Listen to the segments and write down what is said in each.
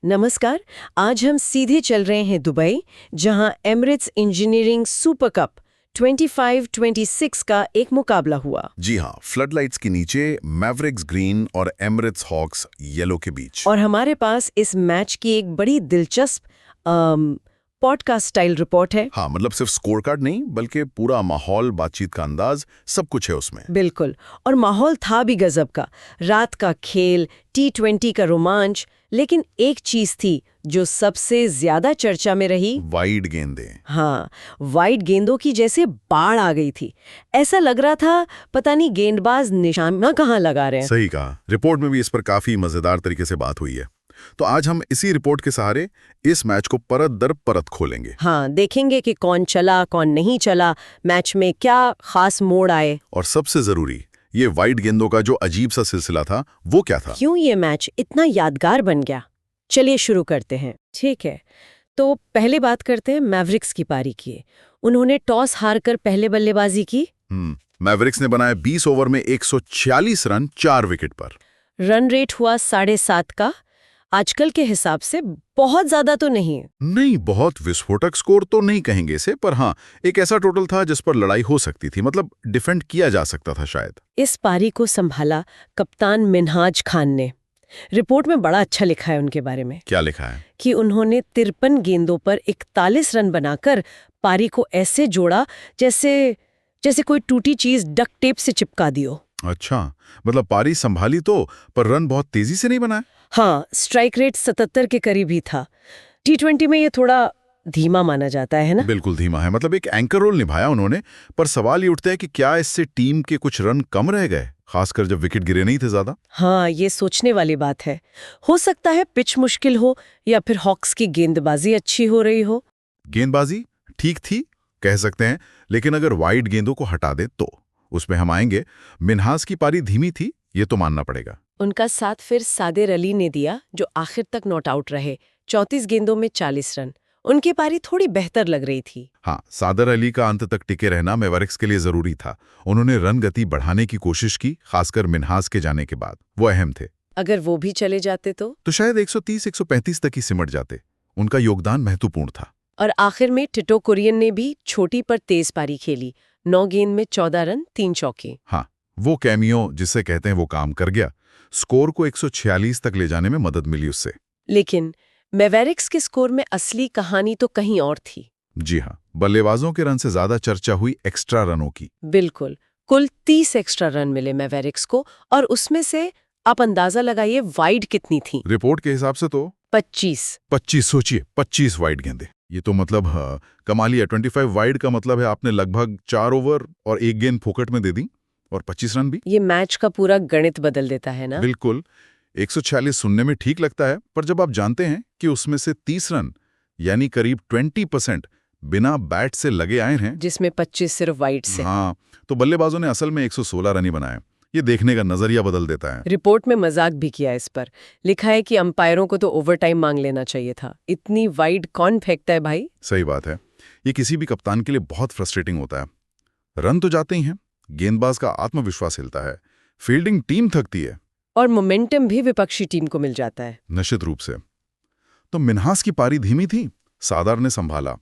नमस्कार। आज हम सीधे चल रहे हैं दुबई, जहां एमिरेट्स इंजीनियरिंग सुपर कप 25-26 का एक मुकाबला हुआ। जी हाँ, फ्लडलाइट्स के नीचे मैवरिक्स ग्रीन और एमिरेट्स हॉक्स येलो के बीच। और हमारे पास इस मैच की एक बड़ी दिलचस्प पॉडकास्ट स्टाइल रिपोर्ट है। हाँ, मतलब सिर्फ स्कोर कार्ड नहीं, बल्कि पूरा माहौल, बातचीत का अंदाज, सब कुछ है उसमें। बिल्कुल। और माहौल था भी गजब का। रात का खेल, T20 का रोमांच, लेकिन एक चीज थी जो सबसे ज्यादा चर्चा में रही। वाइड गेंदें। हाँ, वाइड गेंदों की जैसे बाढ़ आ गई थी। ऐसा लग रहा था पता नहीं गेंदबाज निशाना कहाँ लगा रहे हैं। सही कहा। रिपोर्ट में भी इस पर काफी मजेदार तरीके से बात हुई है। तो आज हम इसी रिपोर्ट के सहारे इस मैच को परत दर परत खोलेंगे। हाँ, देखेंगे कि कौन चला कौन नहीं चला, मैच में क्या खास मोड़ आए, और सबसे जरूरी, ये वाइड गेंदों का जो अजीब सा सिलसिला था वो क्या था। क्यों ये मैच इतना यादगार बन गया। चलिए शुरू करते हैं। ठीक है, तो पहले बात करते हैं मैवरिक्स की पारी की। उन्होंने टॉस हारकर पहले बल्लेबाजी की। मैवरिक्स ने बनाए 20 ओवर में 146 रन 4 विकेट पर। रन रेट हुआ 7.5 का। आजकल के हिसाब से बहुत ज्यादा तो नहीं। बहुत विस्फोटक स्कोर तो नहीं कहेंगे इसे, पर हाँ, एक ऐसा टोटल था जिस पर लड़ाई हो सकती थी, मतलब डिफेंड किया जा सकता था शायद। इस पारी को संभाला कप्तान मिन्हाज खान ने। रिपोर्ट में बड़ा अच्छा लिखा है उनके बारे में। क्या लिखा है? कि उन्होंने 53 गेंदों पर 41 रन बनाकर पारी को ऐसे जोड़ा जैसे जैसे कोई टूटी चीज डक टेप से चिपका दियो। अच्छा, मतलब पारी संभाली तो, पर रन बहुत तेजी से नहीं बनाए। हाँ, स्ट्राइक रेट 77 के करीब ही था। T20 में ये थोड़ा धीमा माना जाता है ना। बिल्कुल धीमा है, मतलब एक एंकर रोल निभाया उन्होंने, पर सवाल ये उठता है कि क्या इससे टीम के कुछ रन कम रह गए, खासकर जब विकेट गिरे नहीं थे ज्यादा। हाँ, ये सोचने वाली बात है। हो सकता है पिच मुश्किल हो, या फिर हॉक्स की गेंदबाजी अच्छी हो रही हो। गेंदबाजी ठीक थी कह सकते हैं, लेकिन अगर वाइड गेंदों को हटा दे तो उसमें हम आएंगे। मिन्हास की पारी धीमी थी, ये तो मानना पड़ेगा। उनका साथ फिर सादेर अली ने दिया, जो आखिर तक नॉट आउट रहे। 34 गेंदों में 40 रन। उनकी पारी थोड़ी बेहतर लग रही थी। हाँ, सादर अली का अंत तक टिके रहना मैवरिक्स के लिए जरूरी था। उन्होंने रन गति बढ़ाने की कोशिश की, खासकर मिन्हास के जाने के बाद। वो अहम थे। अगर वो भी चले जाते तो शायद 130-135 तक ही सिमट जाते। उनका योगदान महत्वपूर्ण था। और आखिर में टिटो कुरियन ने भी छोटी पर तेज पारी खेली। 9 गेंद में 14 रन 3 चौके। हाँ, वो कैमियो जिसे कहते हैं वो काम कर गया। स्कोर को 146 तक ले जाने में मदद मिली उससे। लेकिन मैवरिक्स के स्कोर में असली कहानी तो कहीं और थी। जी हाँ, बल्लेबाजों के रन से ज्यादा चर्चा हुई एक्स्ट्रा रनों की। बिल्कुल, कुल 30 एक्स्ट्रा रन मिले मैवरिक्स को, और उसमें से आप अंदाजा लगाइए वाइड कितनी थी। रिपोर्ट के हिसाब से तो 25। सोचिए, 25 वाइड गेंदे। ये तो मतलब हाँ, कमाल ही है। 25 वाइड का मतलब है आपने लगभग 4 ओवर और 1 गेंद फोकट में दे दी, और 25 रन भी। ये मैच का पूरा गणित बदल देता है ना। बिल्कुल। 146 सुनने में ठीक लगता है, पर जब आप जानते हैं कि उसमें से 30 रन यानी करीब 20% बिना बैट से लगे आए हैं, जिसमें 25 सिर्फ वाइड से। हाँ, तो बल्लेबाजों ने असल में 116 रन ही बनाए। ये देखने का नजरिया बदल देता है। रिपोर्ट में मजाक भी किया इस पर। लिखा है कि अंपायरों को तो ओवरटाइम मांग लेना चाहिए था। इतनी वाइड कौन फेंकता है भाई। सही बात है। ये किसी भी कप्तान के लिए बहुत फ्रस्ट्रेटिंग होता है। रन तो जाते ही हैं, गेंदबाज का आत्मविश्वास हिलता है, फील्डिंग टीम थकती है, और मोमेंटम भी विपक्षी टीम को मिल जाता है। निश्चित रूप से। तो मिन्हास की पारी धीमी थी, सादार ने संभाला,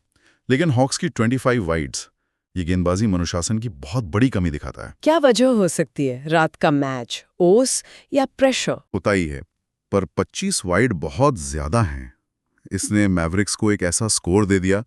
लेकिन हॉक्स की 25 वाइड्स, ये गेंदबाजी अनुशासन की बहुत बड़ी कमी दिखाता है। क्या वजह हो सकती है? रात का मैच, ओस, या प्रेशर? होता ही है, पर 25 वाइड बहुत ज्यादा हैं। इसने मैवरिक्स को एक ऐसा स्कोर दे दिया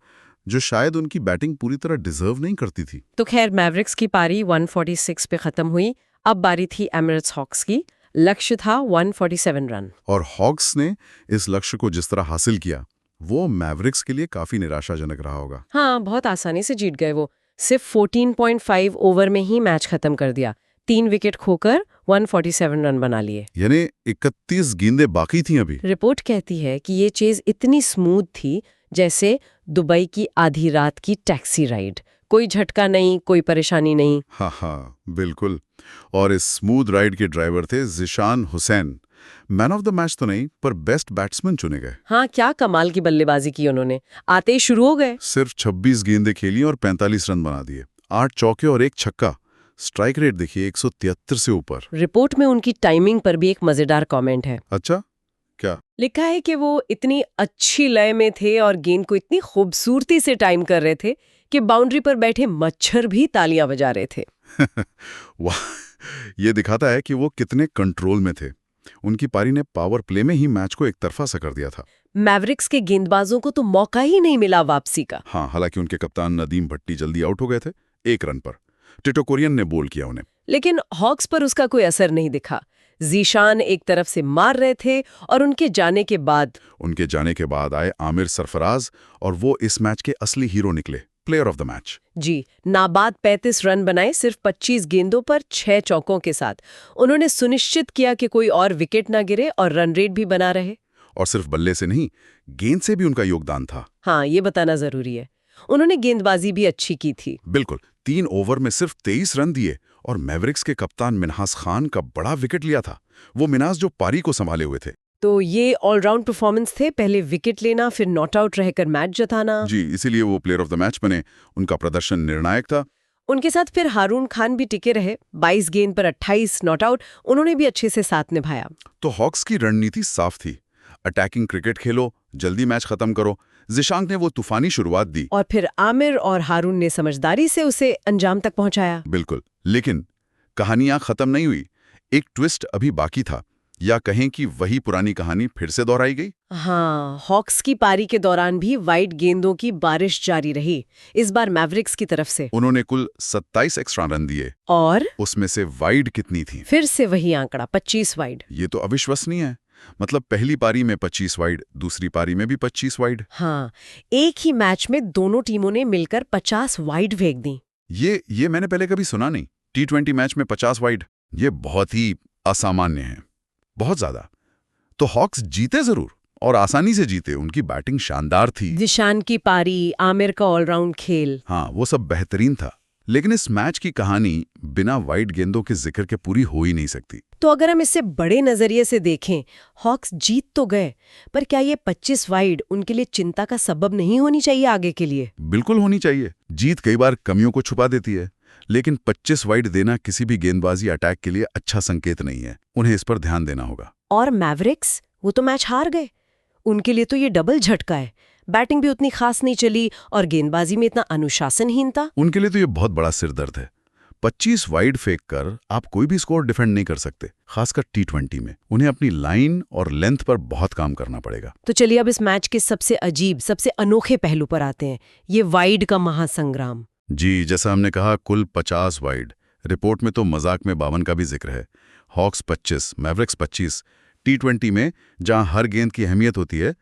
जो शायद उनकी बैटिंग पूरी तरह डिजर्व नहीं करती थी। तो खैर, मैवरिक्स की पारी 146 पे खत्म हुई। अब बारी थी एमिरेट्स हॉक्स की। लक्ष्य था 147 रन। और हॉक्स ने इस लक्ष्य को जिस तरह हासिल किया, वो मैवरिक्स के लिए काफी निराशाजनक रहा होगा। हाँ, बहुत आसानी से जीत गए वो। सिर्फ 14.5 ओवर में ही मैच खत्म कर दिया। 3 विकेट खोकर 147 रन बना लिए। यानी 31 गेंदें बाकी थी अभी। रिपोर्ट कहती है कि ये चीज इतनी स्मूथ थी जैसे दुबई की आधी रात की टैक्सी राइड। कोई झटका नहीं, कोई परेशानी नहीं। हाँ, बिल्कुल। और इस स्मूथ राइड के ड्राइवर थे Zeeshan Hussain. Man of the match तो नहीं, पर बेस्ट बैट्समैन चुने गए। हाँ, क्या कमाल की बल्लेबाजी की उन्होंने। आते ही शुरू हो गए। सिर्फ 26 गेंदें खेली और 45 रन बना दिए। 8 चौके और 1 छक्का। स्ट्राइक रेट देखिए 173 से ऊपर। रिपोर्ट में उनकी टाइमिंग पर भी एक मजेदार कमेंट है। अच्छा, क्या? लिखा है कि वो इतनी अच्छी लय में थे और गेंद को इतनी खूबसूरती से टाइम कर रहे थे कि बाउंड्री पर बैठे मच्छर भी तालियां बजा रहे थे। वाह, ये दिखाता है कि वो कितने कंट्रोल में थे। उनकी पारी ने पावर प्ले में ही मैच को एक तरफा सा कर दिया था। मैवरिक्स के गेंदबाजों को तो मौका ही नहीं मिला वापसी का। हाँ, हालांकि उनके कप्तान नदीम भट्टी जल्दी आउट हो गए थे 1 रन पर। टिटो कोरियन ने बोल किया उन्हें। लेकिन हॉक्स पर उसका कोई असर नहीं दिखा। जीशान एक तरफ से मार रहे थे और उनके जाने के बाद आए आमिर सरफराज और वो इस मैच के असली हीरो निकले, प्लेयर ऑफ द मैच। जी, नाबाद 35 रन बनाए सिर्फ 25 गेंदों पर 6 चौकों के साथ। उन्होंने सुनिश्चित किया कि कोई और विकेट ना गिरे और रन रेट भी बना रहे। और सिर्फ बल्ले से नहीं, गेंद से भी उनका योगदान था। हाँ, ये बताना जरूरी है। उन्होंने गेंदबाजी भी अच्छी की थी। बिल्कुल, 3 ओवर में सिर्फ 23 रन दिए और मैवरिक्स के कप्तान मिन्हास खान का बड़ा विकेट लिया था। वो मिन्हास जो पारी को संभाले हुए थे। तो ये ऑलराउंड परफॉर्मेंस थे, पहले विकेट लेना, फिर नॉट आउट रहकर मैच जताना। जी, इसीलिए वो प्लेयर ऑफ द मैच बने। उनका प्रदर्शन निर्णायक था। उनके साथ फिर हारून खान भी टिके रहे। 22 गेंद पर 28 नॉट आउट, उन्होंने भी अच्छे से साथ निभाया। तो हॉक्स की रणनीति साफ थी, अटैकिंग क्रिकेट खेलो, जल्दी मैच खत्म करो। जिशांक ने वो तूफानी शुरुआत दी और फिर आमिर और हारून ने समझदारी से उसे अंजाम तक पहुंचाया। बिल्कुल, लेकिन कहानियां खत्म नहीं हुई। एक ट्विस्ट अभी बाकी था, या कहें कि वही पुरानी कहानी फिर से दोहराई गई। हाँ, हॉक्स की पारी के दौरान भी वाइड गेंदों की बारिश जारी रही, इस बार मैवरिक्स की तरफ से। उन्होंने कुल 27 एक्स्ट्रा रन दिए और उसमें से वाइड कितनी थी? फिर से वही आंकड़ा, 25 वाइड। ये तो अविश्वसनीय है। मतलब पहली पारी में 25 वाइड, दूसरी पारी में भी 25 वाइड। हाँ, एक ही मैच में दोनों टीमों ने मिलकर 50 वाइड फेंक दी। ये मैंने पहले कभी सुना नहीं। T20 मैच में 50 वाइड, ये बहुत ही असामान्य है, बहुत ज्यादा। तो हॉक्स जीते जरूर, और आसानी से जीते। उनकी बैटिंग शानदार थी। जिशान की पारी, आमिर का ऑलराउंड खेल, हाँ, वो सब बेहतरीन था। लेकिन इस मैच की कहानी बिना वाइड गेंदों के जिक्र के पूरी हो ही नहीं सकती। तो अगर हम इसे बड़े नजरिए से देखें, हॉक्स जीत तो गए, पर क्या ये 25 वाइड उनके लिए चिंता का सबब नहीं होनी चाहिए आगे के लिए? बिल्कुल होनी चाहिए। जीत कई बार कमियों को छुपा देती है, लेकिन 25 वाइड देना किसी भी गेंदबाजी अटैक के लिए अच्छा संकेत नहीं है। उन्हें इस पर ध्यान देना होगा। और मैवरिक्स, वो तो मैच हार गए। उनके लिए तो ये डबल झटका है। बैटिंग भी उतनी खास नहीं चली और गेंदबाजी में इतना अनुशासनहीन था। उनके लिए तो ये बहुत बड़ा सिरदर्द है। 25 वाइड फेंक कर आप कोई भी स्कोर डिफेंड नहीं कर सकते, खासकर T20 में। उन्हें अपनी लाइन और लेंथ पर बहुत काम करना पड़ेगा। तो चलिए अब इस मैच के सबसे अजीब, सबसे अनोखे पहलू पर आते हैं, ये वाइड का महासंग्राम। जी, जैसा हमने कहा, कुल 50 वाइड। रिपोर्ट में तो मजाक में 52 का भी जिक्र है। Hawks 25, Mavericks 25। T20 में जहां हर गेंद की अहमियत होती है,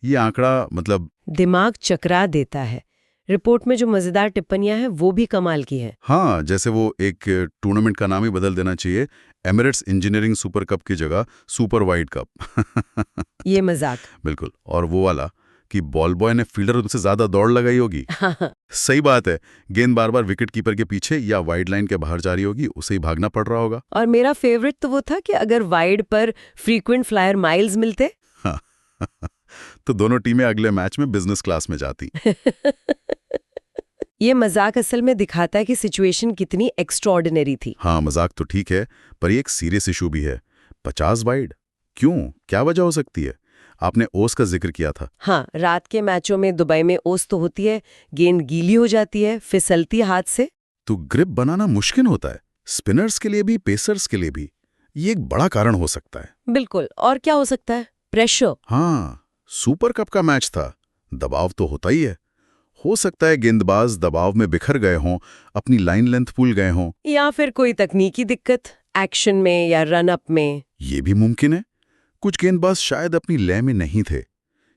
ये आंकड़ा मतलब दिमाग चकरा देता है। रिपोर्ट में जो मजेदार टिप्पणियां हैं वो भी कमाल की हैं। हाँ, जैसे वो एक टूर्नामेंट का नाम ही बदल देना चाहिए, एमिरेट्स इंजीनियरिंग सुपर कप की जगह सुपर वाइड कप। ये मजाक। बिल्कुल। और वो वाला कि बॉल बॉय ने फील्डर उनसे ज्यादा दौड़ लगाई होगी। सही बात है, गेंद बार बार विकेट कीपर के पीछे या वाइड लाइन के बाहर जा रही होगी, उसे ही भागना पड़ रहा होगा। और मेरा फेवरेट तो वो था कि अगर वाइड पर फ्रीक्वेंट फ्लायर माइल्स मिलते तो दोनों टीमें अगले मैच में बिजनेस क्लास में जाती। ये मजाक असल में दिखाता है कि सिचुएशन कितनी एक्स्ट्राऑर्डिनरी थी। हाँ, मजाक तो ठीक है, पर ये एक सीरियस इशू भी है। 50 वाइड क्यों? क्या वजह हो सकती है? आपने ओस का जिक्र किया था। हाँ, रात के मैचों में दुबई में ओस तो होती है, गेंद गीली हो जाती है, फिसलती हाथ से, तो ग्रिप बनाना मुश्किल होता है, स्पिनर्स के लिए भी, पेसर्स के लिए भी। ये एक बड़ा कारण हो सकता है। बिल्कुल। और क्या हो सकता है? प्रेशर। हाँ, सुपर कप का मैच था, दबाव तो होता ही है। हो सकता है गेंदबाज दबाव में बिखर गए हों, अपनी लाइन लेंथ भूल गए हों, या फिर कोई तकनीकी दिक्कत एक्शन में या रन अप में। ये भी मुमकिन है। कुछ गेंदबाज शायद अपनी लय में नहीं थे।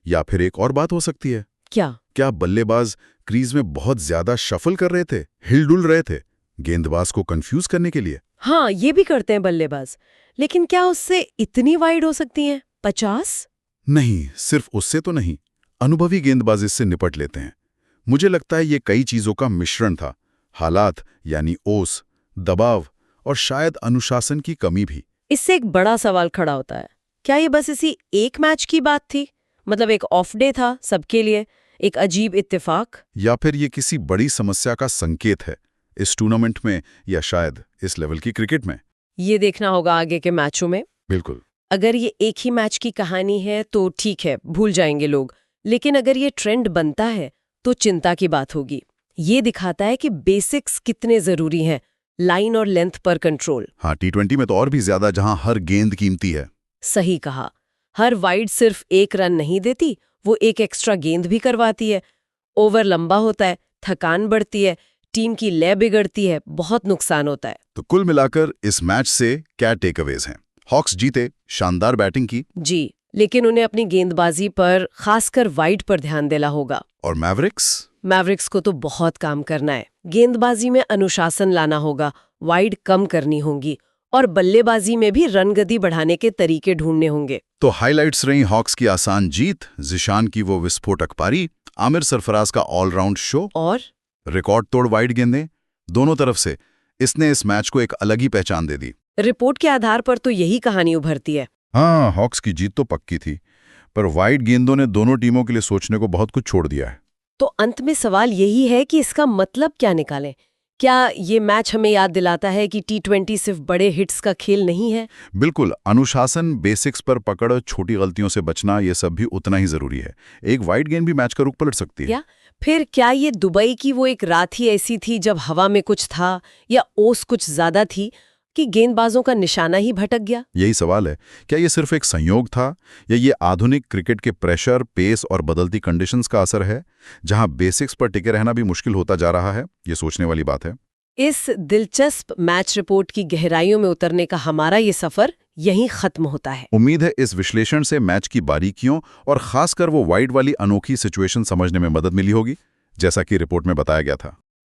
या फिर एक और बात हो सकती है। क्या बल्लेबाज क्रीज में बहुत ज्यादा शफल कर रहे थे, हिलडुल रहे थे, गेंदबाज को कंफ्यूज करने के लिए? हाँ, ये भी करते हैं बल्लेबाज, लेकिन क्या उससे इतनी वाइड हो सकती हैं 50? नहीं, सिर्फ उससे तो नहीं। अनुभवी गेंदबाज इससे निपट लेते हैं। मुझे लगता है ये कई चीजों का मिश्रण था। हालात यानी ओस, दबाव और शायद अनुशासन की कमी भी। इससे एक बड़ा सवाल खड़ा होता है, क्या ये बस इसी एक मैच की बात थी? मतलब एक ऑफ डे था सबके लिए, एक अजीब इत्तेफाक? या फिर ये किसी बड़ी समस्या का संकेत है इस टूर्नामेंट में, या शायद इस लेवल की क्रिकेट में? ये देखना होगा आगे के मैचों में। बिल्कुल। अगर ये एक ही मैच की कहानी है तो ठीक है, भूल जाएंगे लोग, लेकिन अगर ये ट्रेंड बनता है तो चिंता की बात होगी। ये दिखाता है कि बेसिक्स कितने जरूरी हैं, लाइन और लेंथ पर कंट्रोल। हाँ, T20 में तो और भी ज्यादा, जहां हर गेंद कीमती है। सही कहा, हर वाइड सिर्फ एक रन नहीं देती, वो एक एक्स्ट्रा गेंद भी करवाती है। ओवर लंबा होता है, थकान बढ़ती है, टीम की लय बिगड़ती है, बहुत नुकसान होता है। तो कुल मिलाकर इस मैच से क्या टेकअवेज हैं? हॉक्स जीते, शानदार बैटिंग की। जी, लेकिन उन्हें अपनी गेंदबाजी पर, खासकर वाइड पर ध्यान देना होगा। और मैवरिक्स को तो बहुत काम करना है। गेंदबाजी में अनुशासन लाना होगा, वाइड कम करनी होंगी, और बल्लेबाजी में भी रनगति बढ़ाने के तरीके ढूंढने होंगे। तो हाइलाइट्स रही हॉक्स की आसान जीत, ज़िशान की वो विस्फोटक पारी, आमिर सरफराज का ऑलराउंड शो और रिकॉर्ड तोड़ वाइड गेंदें। दोनों तरफ से इसने इस मैच को एक अलग ही पहचान दे दी। रिपोर्ट के आधार पर तो यही कहानी उभरती है। हाँ, हॉक्स की जीत तो पक्की थी, पर वाइड गेंदों ने दोनों टीमों के लिए सोचने को बहुत कुछ छोड़ दिया है। तो अंत में सवाल यही है कि इसका मतलब क्या निकालें? क्या ये मैच हमें याद दिलाता है कि T20 सिर्फ बड़े हिट्स का खेल नहीं है? बिल्कुल, अनुशासन, बेसिक्स पर पकड़, छोटी गलतियों से बचना, ये सब भी उतना ही जरूरी है। एक वाइड गेंद भी मैच का रुख पलट सकती है। फिर क्या ये दुबई की वो एक रात ही ऐसी थी जब हवा में कुछ था, या ओस कुछ ज्यादा थी कि गेंदबाजों का निशाना ही भटक गया? यही सवाल है। क्या ये सिर्फ एक संयोग था, या ये आधुनिक क्रिकेट के प्रेशर, पेस और बदलती कंडीशंस का असर है, जहां बेसिक्स पर टिके रहना भी मुश्किल होता जा रहा है? ये सोचने वाली बात है। इस दिलचस्प मैच रिपोर्ट की गहराइयों में उतरने का हमारा ये सफर यहीं खत्म होता है। उम्मीद है इस विश्लेषण से मैच की बारीकियों और खासकर वो वाइड वाली अनोखी सिचुएशन समझने में मदद मिली होगी, जैसा कि रिपोर्ट में बताया गया था।